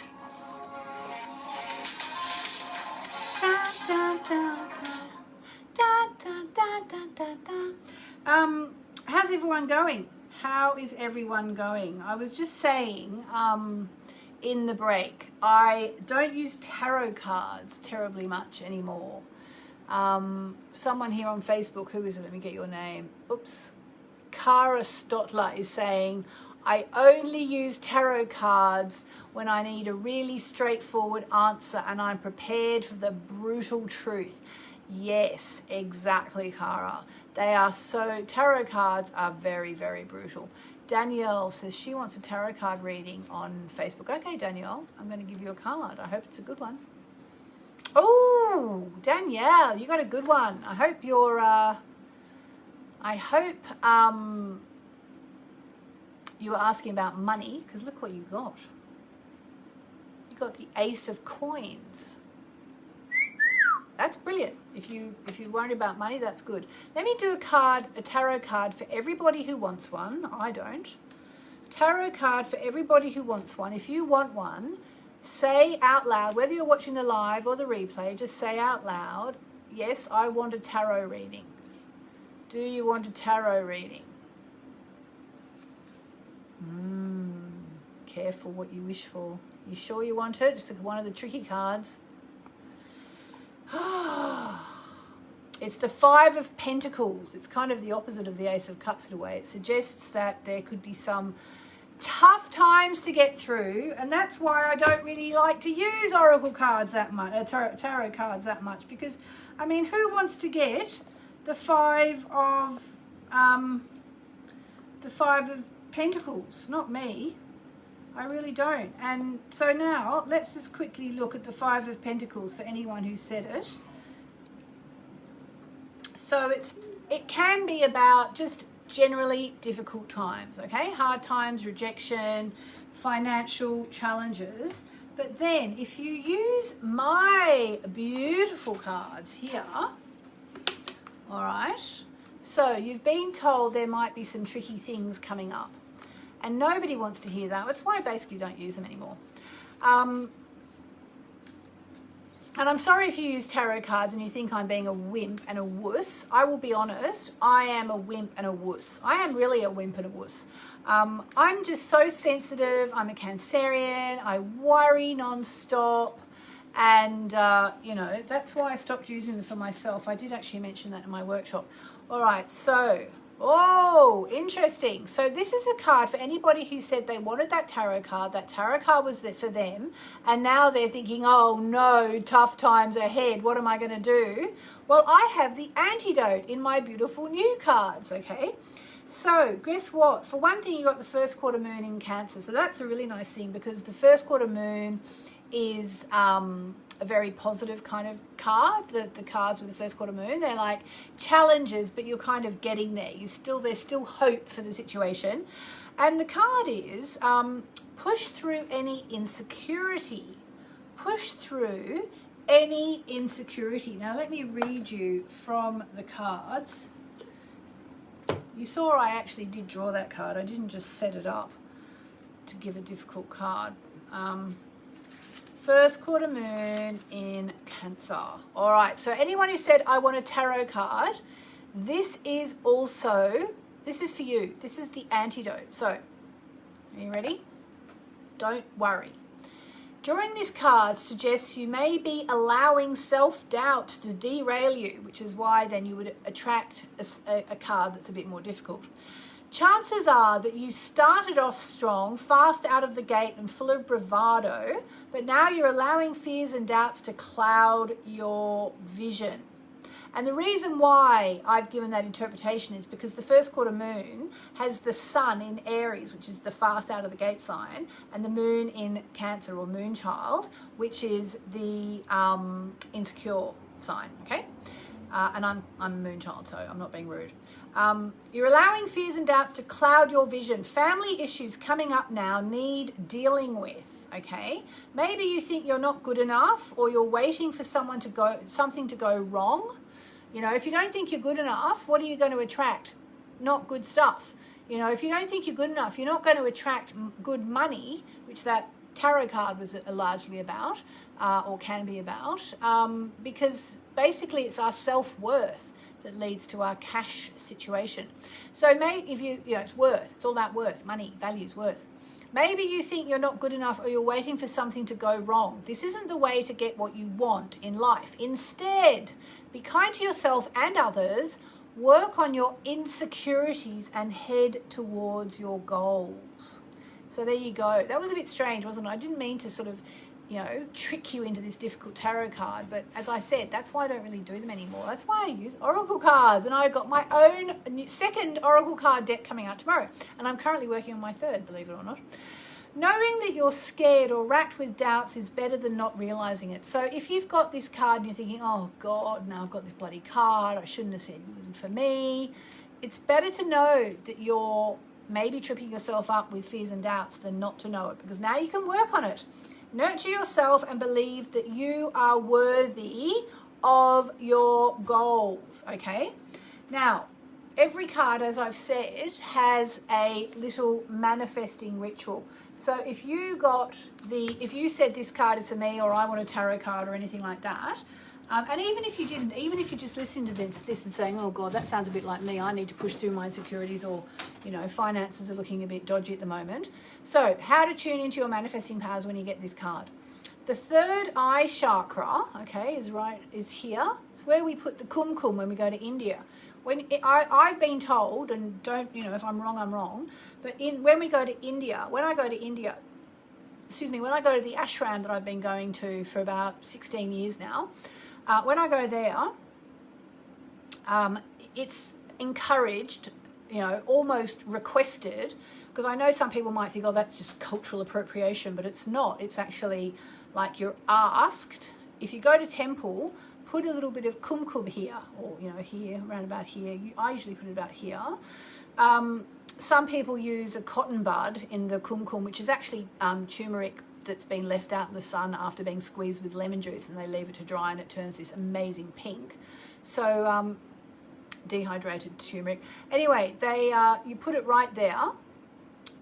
How's everyone going? How is everyone going? I was just saying in the break, I don't use tarot cards terribly much anymore. Someone here on Facebook, who is it? Let me get your name. Oops. Cara Stotler is saying, I only use tarot cards when I need a really straightforward answer and I'm prepared for the brutal truth. Yes, exactly, Cara. They are so, tarot cards are very, very brutal. Danielle says she wants a tarot card reading on Facebook. Okay, Danielle, I'm going to give you a card. I hope it's a good one. Oh, Danielle, you got a good one. I hope you're, you were asking about money, because look what you got. You got the Ace of Coins. That's brilliant. If you're worried about money, that's good. Let me do a tarot card for everybody who wants one. I don't. Tarot card for everybody who wants one. If you want one, say out loud, whether you're watching the live or the replay, just say out loud, yes, I want a tarot reading. Do you want a tarot reading? Careful what you wish for. You sure you want it? It's one of the tricky cards. It's the Five of Pentacles. It's kind of the opposite of the Ace of Cups in a way. It suggests that there could be some tough times to get through, and that's why I don't really like to use oracle cards that much, tarot cards that much, because, I mean, who wants to get the Five of Pentacles? Not me. I really don't. And so now let's just quickly look at the Five of Pentacles for anyone who said it. So it can be about just generally difficult times, okay? Hard times, rejection, financial challenges. But then if you use my beautiful cards here, all right, so you've been told there might be some tricky things coming up. And nobody wants to hear that. That's why I basically don't use them anymore. And I'm sorry if you use tarot cards and you think I'm being a wimp and a wuss. I will be honest, I am a wimp and a wuss. I am really a wimp and a wuss. I'm just so sensitive. I'm a Cancerian. I worry nonstop. And, you know, that's why I stopped using them for myself. I did actually mention that in my workshop. All right, so... Oh, interesting. So this is a card for anybody who said they wanted that tarot card. That tarot card was there for them. And now they're thinking, oh no, tough times ahead. What am I going to do? Well, I have the antidote in my beautiful new cards, okay? So guess what? For one thing, you got the first quarter moon in Cancer. So that's a really nice thing because the first quarter moon is a very positive kind of card. The cards with the first quarter moon, they're like challenges, but you're kind of getting there. There's still hope for the situation. And the card is push through any insecurity. Push through any insecurity. Now let me read you from the cards. You saw I actually did draw that card. I didn't just set it up to give a difficult card. First quarter moon in Cancer. All right, so anyone who said, I want a tarot card, this is for you. This is the antidote. So, are you ready? Don't worry. Drawing this card suggests you may be allowing self-doubt to derail you, which is why then you would attract a card that's a bit more difficult. Chances are that you started off strong, fast out of the gate and full of bravado, but now you're allowing fears and doubts to cloud your vision. And the reason why I've given that interpretation is because the first quarter moon has the sun in Aries, which is the fast out of the gate sign, and the moon in Cancer or moon child, which is the insecure sign, okay? And I'm a moon child, so I'm not being rude. You're allowing fears and doubts to cloud your vision. Family issues coming up now need dealing with, okay? Maybe you think you're not good enough, or you're waiting for something to go wrong. You know, if you don't think you're good enough, what are you going to attract? Not good stuff. You know, if you don't think you're good enough, you're not going to attract good money, which that tarot card was largely about, or can be about, because basically it's our self-worth that leads to our cash situation. So maybe if you know, it's worth, it's all about worth, money, values, worth. Maybe you think you're not good enough, or you're waiting for something to go wrong. This isn't the way to get what you want in life. Instead, be kind to yourself and others, work on your insecurities and head towards your goals. So there you go. That was a bit strange, wasn't it? I didn't mean to sort of, you know, trick you into this difficult tarot card. But as I said, that's why I don't really do them anymore. That's why I use oracle cards. And I've got my own second oracle card deck coming out tomorrow. And I'm currently working on my third, believe it or not. Knowing that you're scared or racked with doubts is better than not realizing it. So if you've got this card and you're thinking, oh God, now I've got this bloody card, I shouldn't have said it wasn't for me. It's better to know that you're maybe tripping yourself up with fears and doubts than not to know it, because now you can work on it. Nurture yourself and believe that you are worthy of your goals, okay? Now, every card, as I've said, has a little manifesting ritual. So if you said this card is for me, or I want a tarot card or anything like that, and even if you didn't, even if you just listened to this and saying, oh God, that sounds a bit like me, I need to push through my insecurities, or, you know, finances are looking a bit dodgy at the moment. So how to tune into your manifesting powers when you get this card. The third eye chakra, okay, is here. It's where we put the kumkum when we go to India. I've been told, and don't, you know, if I'm wrong, I'm wrong, but when I go to India, when I go to the ashram that I've been going to for about 16 years now, when I go there, it's encouraged, you know, almost requested, because I know some people might think, oh, that's just cultural appropriation, but it's not. It's actually like you're asked, if you go to temple, put a little bit of kumkum here, or, you know, here, around about here. I usually put it about here. Some people use a cotton bud in the kumkum, which is actually turmeric that's been left out in the sun after being squeezed with lemon juice, and they leave it to dry and it turns this amazing pink. So dehydrated turmeric. Anyway, you put it right there,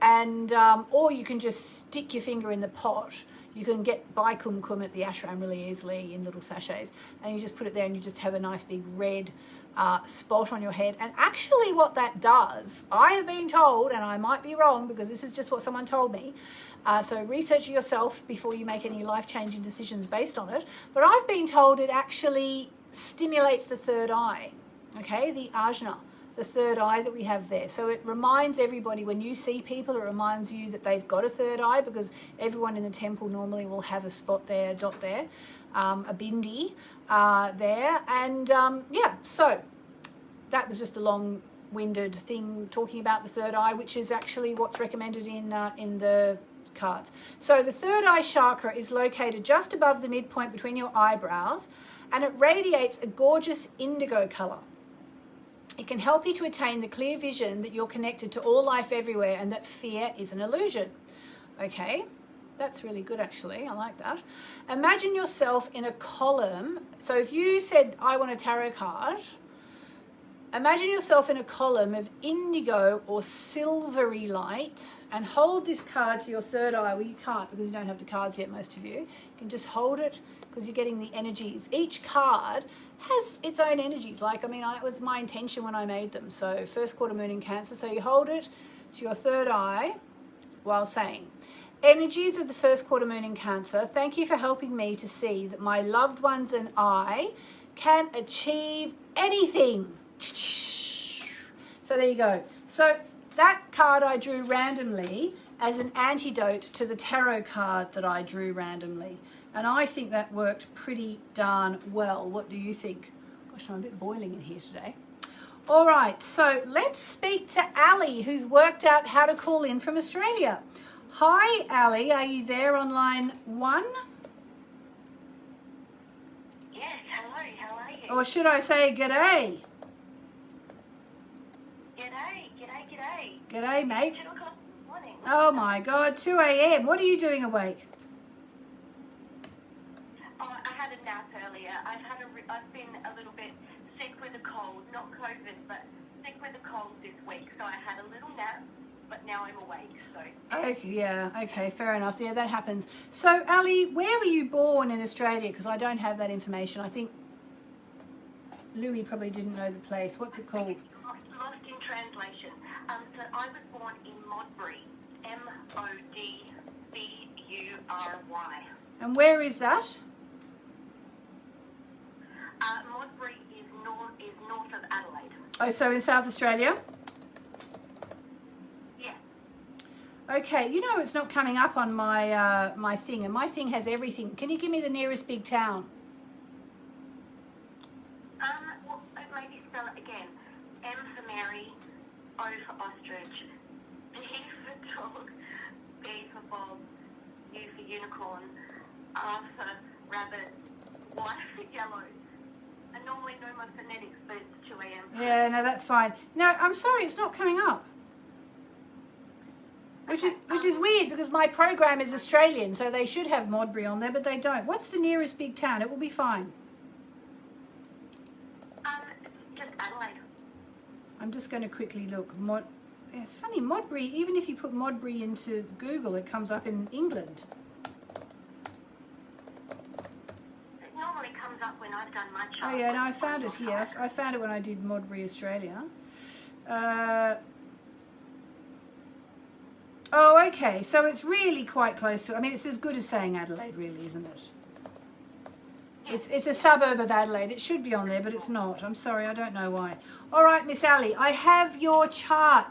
and or you can just stick your finger in the pot. You can buy kumkum at the ashram really easily in little sachets, and you just put it there and you just have a nice big red spot on your head. And actually what that does, I have been told, and I might be wrong because this is just what someone told me, so research it yourself before you make any life-changing decisions based on it, but I've been told it actually stimulates the third eye, okay, the ajna, the third eye that we have there. So it reminds everybody, when you see people, it reminds you that they've got a third eye, because everyone in the temple normally will have a spot there, a dot there, a bindi there. And yeah, so that was just a long-winded thing talking about the third eye, which is actually what's recommended in the cards. So the third eye chakra is located just above the midpoint between your eyebrows, and it radiates a gorgeous indigo color. It can help you to attain the clear vision that you're connected to all life everywhere and that fear is an illusion. Okay, that's really good actually. I like that. Imagine yourself in a column. So if you said, I want a tarot card, imagine yourself in a column of indigo or silvery light, and hold this card to your third eye. Well, you can't because you don't have the cards yet, most of you. You can just hold it because you're getting the energies. Each card has its own energies. Like, I mean, it was my intention when I made them. So first quarter moon in Cancer. So you hold it to your third eye while saying, energies of the first quarter moon in Cancer, thank you for helping me to see that my loved ones and I can achieve anything. So there you go. So that card I drew randomly as an antidote to the tarot card that I drew randomly. And I think that worked pretty darn well. What do you think? Gosh, I'm a bit boiling in here today. All right, so let's speak to Ali, who's worked out how to call in from Australia. Hi, Ali. Are you there on line 1? Yes, hello, how are you? Or should I say g'day? G'day. G'day, mate. 2 o'clock in the morning. Oh my God, 2 a.m. What are you doing awake? Oh, I had a nap earlier. I've been a little bit sick with a cold, not COVID, but sick with a cold this week. So I had a little nap, but now I'm awake. So. Okay, yeah, okay, fair enough. Yeah, that happens. So, Ali, where were you born in Australia? Because I don't have that information. I think Louis probably didn't know the place. What's it called? Lost in translation. So I was born in Modbury, Modbury. And where is that? Modbury is north of Adelaide. Oh, so in South Australia? Yeah. Okay, you know it's not coming up on my my thing, and my thing has everything. Can you give me the nearest big town? Well, maybe spell it again. M for Mary, O for ostrich, D for dog, B for Bob, U for unicorn, R for rabbit, Y for yellow. I normally know my phonetics, but it's 2 a.m. Yeah, no, that's fine. No, I'm sorry, it's not coming up. Which is weird because my program is Australian, so they should have Modbury on there, but they don't. What's the nearest big town? It will be fine. Just Adelaide. I'm just going to quickly look. It's funny, Modbury, even if you put Modbury into Google, it comes up in England. It normally comes up when I've done my chart. Oh yeah, no, I found it here. I found it when I did Modbury, Australia. Oh, okay. So it's really quite close to. I mean, it's as good as saying Adelaide, really, isn't it? It's a suburb of Adelaide. It should be on there, but it's not. I'm sorry, I don't know why. All right, Miss Ali, I have your chart.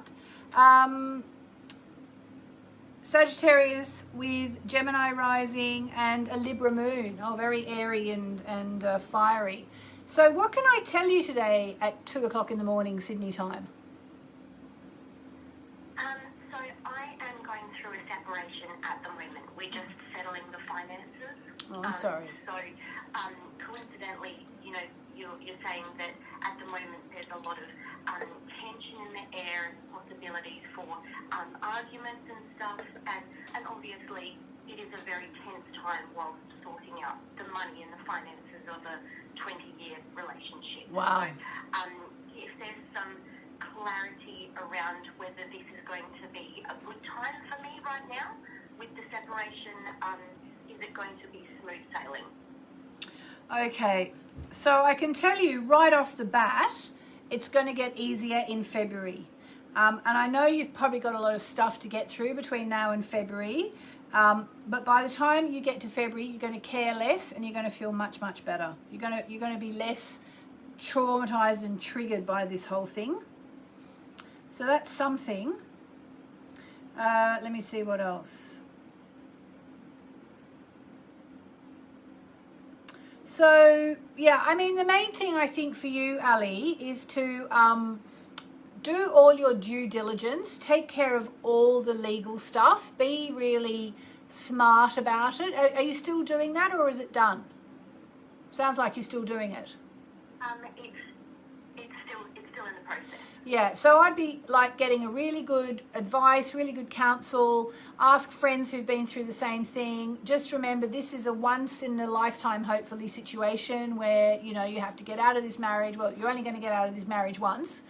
Sagittarius with Gemini rising and a Libra moon. Oh, very airy and fiery. So what can I tell you today at 2 o'clock in the morning, Sydney time? So I am going through a separation at the moment. We're just settling the finances. Oh, I'm sorry. So coincidentally, you know, you're saying that at the moment there's a lot of tension in the air and possibilities for arguments and stuff, and obviously it is a very tense time whilst sorting out the money and the finances of a 20-year relationship. Wow. So if there's some clarity around whether this is going to be a good time for me right now with the separation, is it going to be smooth sailing? Okay, so I can tell you right off the bat, it's going to get easier in February. And I know you've probably got a lot of stuff to get through between now and February. But by the time you get to February, you're going to care less and you're going to feel much, much better. You're going to be less traumatized and triggered by this whole thing. So that's something. Let me see what else. So, yeah, I mean, the main thing I think for you, Ali, is to do all your due diligence, take care of all the legal stuff, be really smart about it. Are you still doing that, or is it done? Sounds like you're still doing it. It's still in the process. Yeah, so I'd be like getting a really good advice, really good counsel, ask friends who've been through the same thing. Just remember, this is a once in a lifetime, hopefully, situation where, you know, you have to get out of this marriage. Well, you're only going to get out of this marriage once.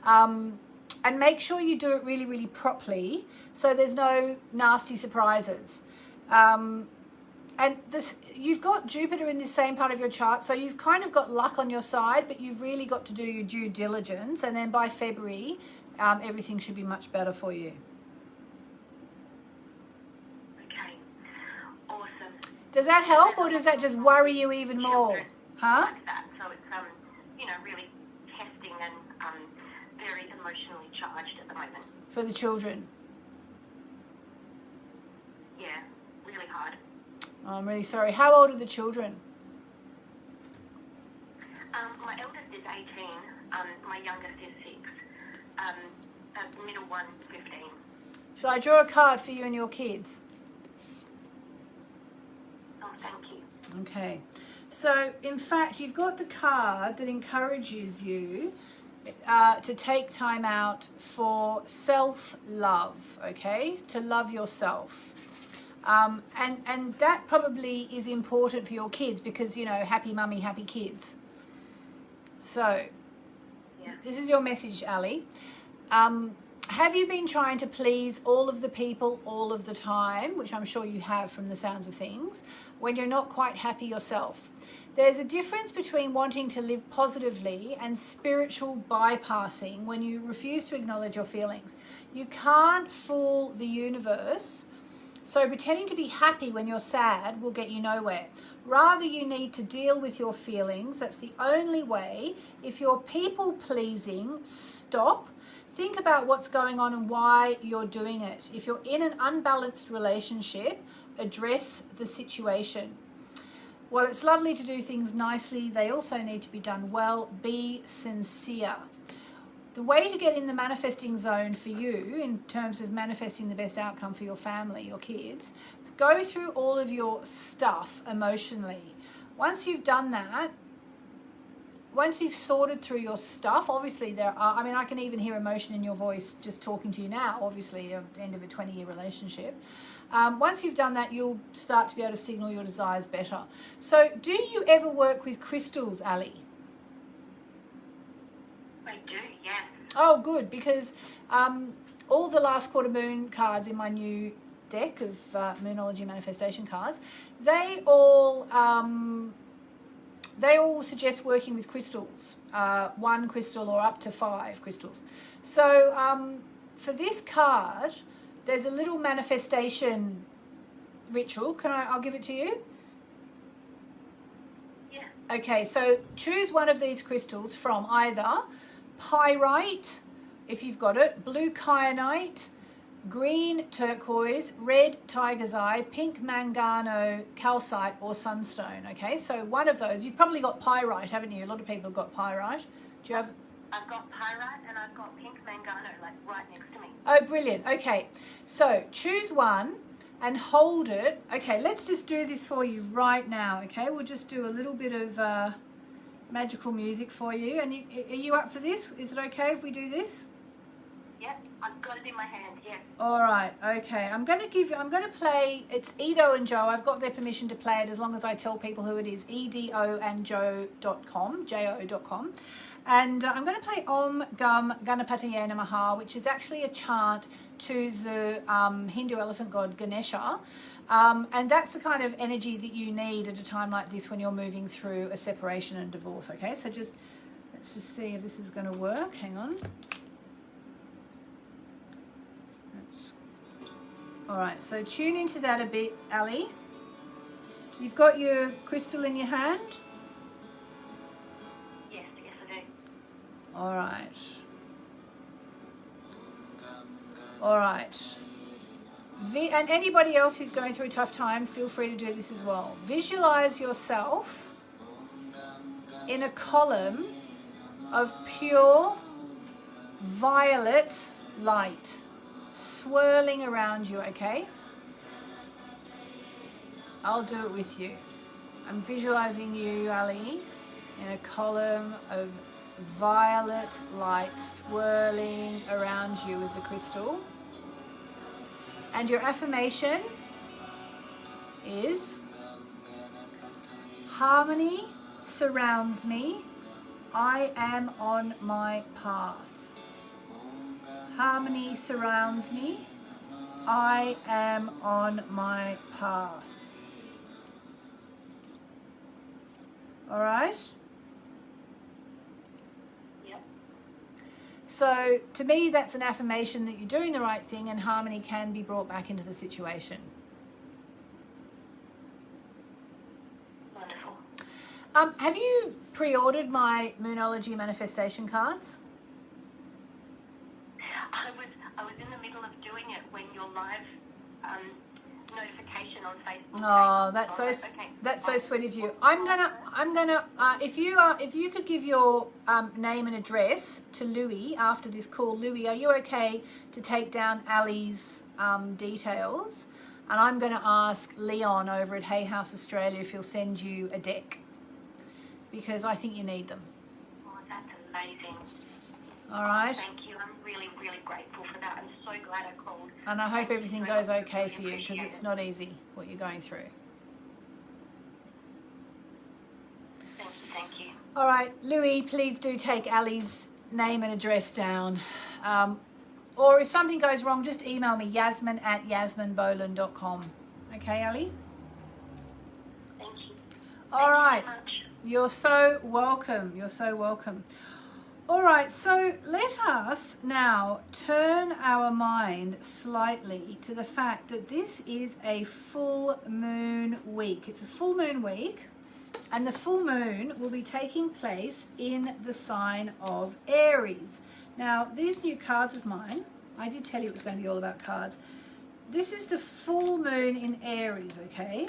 And make sure you do it really, really properly so there's no nasty surprises. And this, you've got Jupiter in the same part of your chart, so you've kind of got luck on your side, but you've really got to do your due diligence, and then by February, everything should be much better for you. Okay, awesome. Does that help, or does that just worry you even more? Huh? Like that. So it's you know, really testing and very emotionally charged at the moment. For the children? Yeah, really hard. Oh, I'm really sorry. How old are the children? My eldest is 18. My youngest is 6. The middle one, 15. Shall I draw a card for you and your kids? Oh, thank you. Okay. So, in fact, you've got the card that encourages you to take time out for self-love, okay? To love yourself. And that probably is important for your kids because, you know, happy mummy, happy kids. So, yeah. This is your message, Ali. Have you been trying to please all of the people all of the time, which I'm sure you have from the sounds of things, when you're not quite happy yourself? There's a difference between wanting to live positively and spiritual bypassing when you refuse to acknowledge your feelings. You can't fool the universe. So pretending to be happy when you're sad will get you nowhere. Rather, you need to deal with your feelings. That's the only way. If you're people-pleasing, stop. Think about what's going on and why you're doing it. If you're in an unbalanced relationship, address the situation. While it's lovely to do things nicely, they also need to be done well. Be sincere. The way to get in the manifesting zone for you in terms of manifesting the best outcome for your family, your kids, is go through all of your stuff emotionally. Once you've done that, once you've sorted through your stuff, obviously there are, I mean, I can even hear emotion in your voice just talking to you now, obviously, at the end of a 20-year relationship. Once you've done that, you'll start to be able to signal your desires better. So do you ever work with crystals, Ali? do, yes. Oh, good, because all the last quarter moon cards in my new deck of Moonology manifestation cards, they all suggest working with crystals, 1 crystal or up to 5 crystals. So for this card, there's a little manifestation ritual. I'll give it to you? Yeah. Okay, so choose one of these crystals from either pyrite, if you've got it, blue kyanite, green turquoise, red tiger's eye, pink mangano, calcite, or sunstone. Okay, so one of those. You've probably got pyrite, haven't you? A lot of people have got pyrite. Do you have? I've got pyrite and I've got pink mangano, like right next to me. Oh, brilliant. Okay, so choose one and hold it. Okay, let's just do this for you right now. Okay, we'll just do a little bit of magical music for you. And are you up for this? Is it okay if we do this? Yep, I've got it in my hand, yes. All right, okay. I'm going to play, it's Edo and Joe. I've got their permission to play it as long as I tell people who it is, edoandjoe.com, jo.com. And I'm going to play Om Gam Ganapataye Namaha, which is actually a chant to the Hindu elephant god Ganesha. And that's the kind of energy that you need at a time like this when you're moving through a separation and divorce, okay? So let's just see if this is going to work. Hang on. All right, so tune into that a bit, Ali. You've got your crystal in your hand? Yes, I do. All right. All right. And anybody else who's going through a tough time, feel free to do this as well. Visualize yourself in a column of pure violet light swirling around you, okay? I'll do it with you. I'm visualizing you, Ali, in a column of violet light swirling around you with the crystal. And your affirmation is: harmony surrounds me. I am on my path. Harmony surrounds me. I am on my path. All right? Yep. So to me, that's an affirmation that you're doing the right thing and harmony can be brought back into the situation. Wonderful. Have you pre-ordered my Moonology manifestation cards? I was in the middle of doing it when your live notification on Facebook. Oh, that's so sweet of you. I'm gonna if you could give your name and address to Louis after this call. Louis, are you okay to take down Ali's details? And I'm going to ask Leon over at Hay House Australia if he'll send you a deck, because I think you need them. Oh, that's amazing. All right. Thank you. I'm really, really grateful for that. I'm so glad I called. And I hope everything goes okay for you, because it's not easy what you're going through. Thank you. All right, Louis, please do take Ali's name and address down. Or if something goes wrong, just email me, yasmin@yasminboland.com. Okay, Ali? Thank you. All right. Thank you so much. You're so welcome. You're so welcome. All right, so let us now turn our mind slightly to the fact that this is a full moon week. It's a full moon week, and the full moon will be taking place in the sign of Aries. Now, these new cards of mine, I did tell you it was going to be all about cards. This is the full moon in Aries, okay?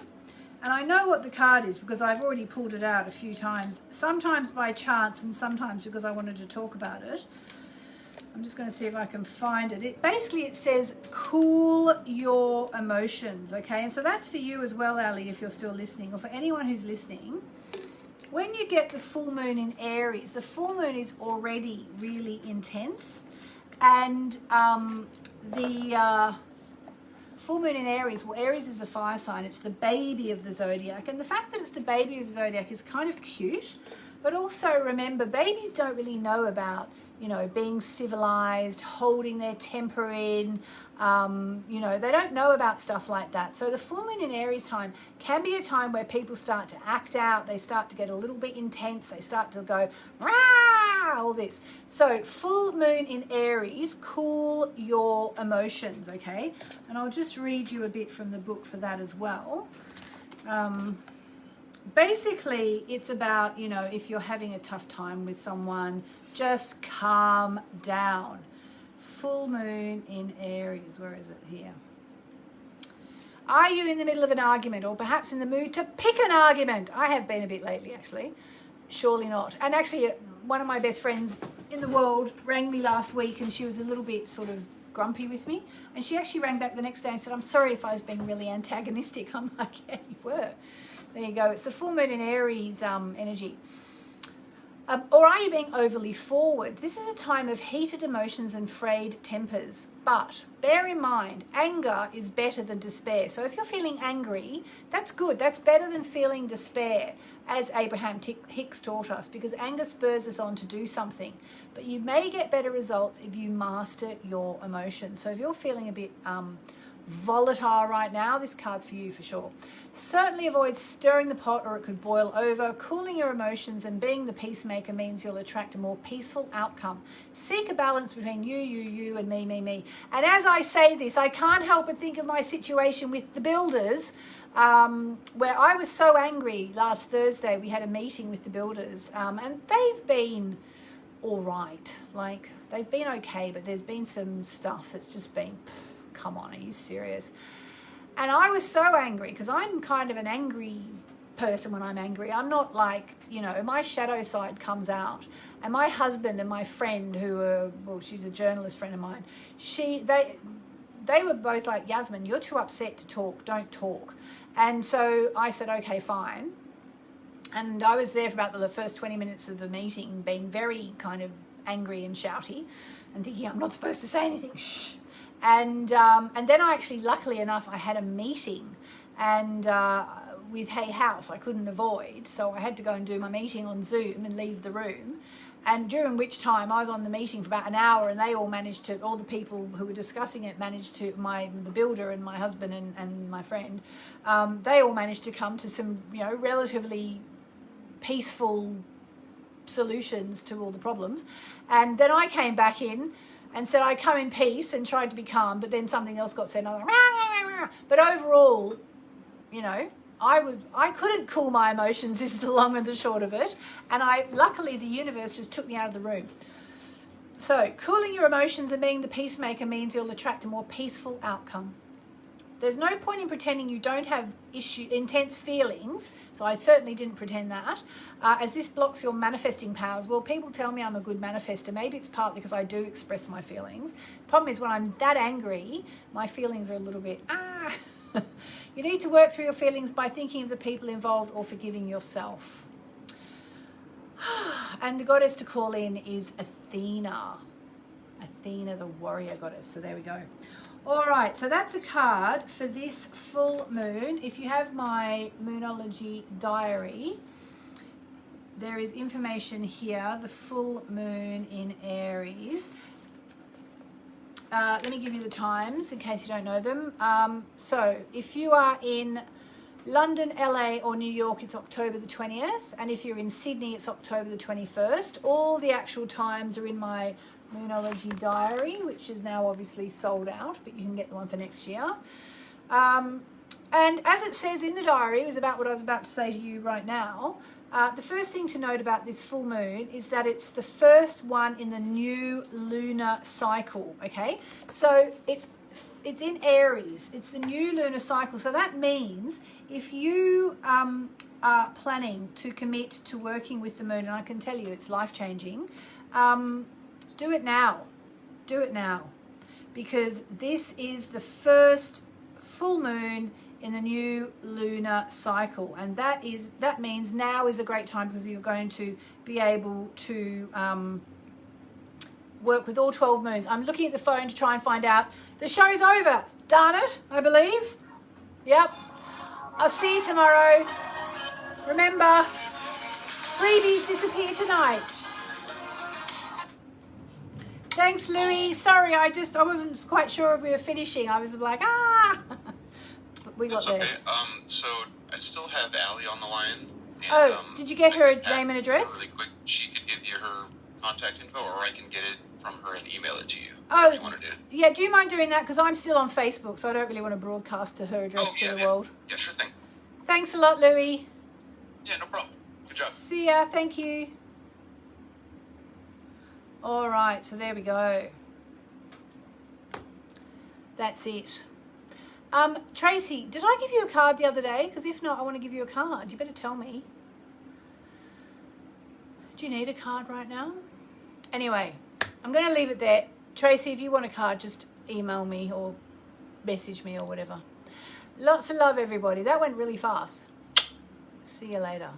And I know what the card is because I've already pulled it out a few times, sometimes by chance and sometimes because I wanted to talk about it. I'm just going to see if I can find it. Basically, it says, cool your emotions, okay? And so that's for you as well, Ali, if you're still listening, or for anyone who's listening. When you get the full moon in Aries, the full moon is already really intense. And the full moon in Aries, well, Aries is a fire sign. It's the baby of the zodiac. And the fact that it's the baby of the zodiac is kind of cute, But also remember, babies don't really know about, being civilized, holding their temper in, they don't know about stuff like that. So the full moon in Aries time can be a time where people start to act out, they start to get a little bit intense, they start to go, rah, all this. So full moon in Aries, cool your emotions, okay? And I'll just read you a bit from the book for that as well. Basically, it's about, if you're having a tough time with someone, just calm down. Full moon in Aries. Where is it? Here. Are you in the middle of an argument or perhaps in the mood to pick an argument? I have been a bit lately, actually. Surely not. And actually, one of my best friends in the world rang me last week and she was a little bit sort of grumpy with me. And she actually rang back the next day and said, I'm sorry if I was being really antagonistic. I'm like, yeah, you were. There you go. It's the full moon in Aries energy. Or are you being overly forward? This is a time of heated emotions and frayed tempers. But bear in mind, anger is better than despair. So if you're feeling angry, that's good. That's better than feeling despair, as Abraham Hicks taught us, because anger spurs us on to do something. But you may get better results if you master your emotions. So if you're feeling a bit volatile right now, this card's for you for sure. Certainly avoid stirring the pot or it could boil over. Cooling your emotions and being the peacemaker means you'll attract a more peaceful outcome. Seek a balance between you, and me. And as I say this, I can't help but think of my situation with the builders, where I was so angry last Thursday. We had a meeting with the builders, and they've been all right. Like, they've been okay, but there's been some stuff that's just been, come on, are you serious? And I was so angry because I'm kind of an angry person when I'm angry. I'm not like, my shadow side comes out. And my husband and my friend she's a journalist friend of mine, they were both like, Yasmin, you're too upset to talk, don't talk. And so I said, okay, fine. And I was there for about the first 20 minutes of the meeting being very kind of angry and shouty and thinking I'm not supposed to say anything. Shh. And then I actually, luckily enough, I had a meeting and with Hay House I couldn't avoid. So I had to go and do my meeting on Zoom and leave the room. And during which time I was on the meeting for about an hour and they all managed to, all the people who were discussing it managed to, the builder and my husband and my friend, they all managed to come to some, relatively peaceful solutions to all the problems. And then I came back in and said I come in peace and tried to be calm, but then something else got said. And I was like, rah, rah, rah. But overall, I couldn't cool my emotions is the long and the short of it. And luckily the universe just took me out of the room. So cooling your emotions and being the peacemaker means you'll attract a more peaceful outcome. There's no point in pretending you don't have intense feelings, so I certainly didn't pretend that, as this blocks your manifesting powers. Well, people tell me I'm a good manifester. Maybe it's partly because I do express my feelings. The problem is when I'm that angry, my feelings are a little bit, You need to work through your feelings by thinking of the people involved or forgiving yourself. And the goddess to call in is Athena. Athena, the warrior goddess. So there we go. All right, so that's a card for this full moon. If you have my Moonology diary, there is information here, the full moon in Aries. Let me give you the times in case you don't know them. So if you are in London, LA or New York, it's October the 20th. And if you're in Sydney, it's October the 21st. All the actual times are in my Moonology diary, which is now obviously sold out, but you can get the one for next year. And as it says in the diary, it was about what I was about to say to you right now. The first thing to note about this full moon is that it's the first one in the new lunar cycle, okay? So it's in Aries. It's the new lunar cycle. So that means if you are planning to commit to working with the moon, and I can tell you it's life-changing, do it now. Do it now. Because this is the first full moon in the new lunar cycle. And that means now is a great time because you're going to be able to work with all 12 moons. I'm looking at the phone to try and find out. The show's over. Darn it, I believe. Yep. I'll see you tomorrow. Remember, freebies disappear tonight. Thanks, Louis. Sorry, I wasn't quite sure if we were finishing. I was like, but we got there. Okay. So I still have Allie on the line. And, did you get her name and address? Really quick, she could give you her contact info, or I can get it from her and email it to you. Oh, you want to do. Yeah. Do you mind doing that? Because I'm still on Facebook, so I don't really want to broadcast to her address to the world. Yeah, sure thing. Thanks a lot, Louis. Yeah, no problem. Good job. See ya. Thank you. All right, so there we go. That's it. Tracy, did I give you a card the other day? Because if not, I want to give you a card. You better tell me. Do you need a card right now? Anyway, I'm going to leave it there. Tracy, if you want a card, just email me or message me or whatever. Lots of love, everybody. That went really fast. See you later.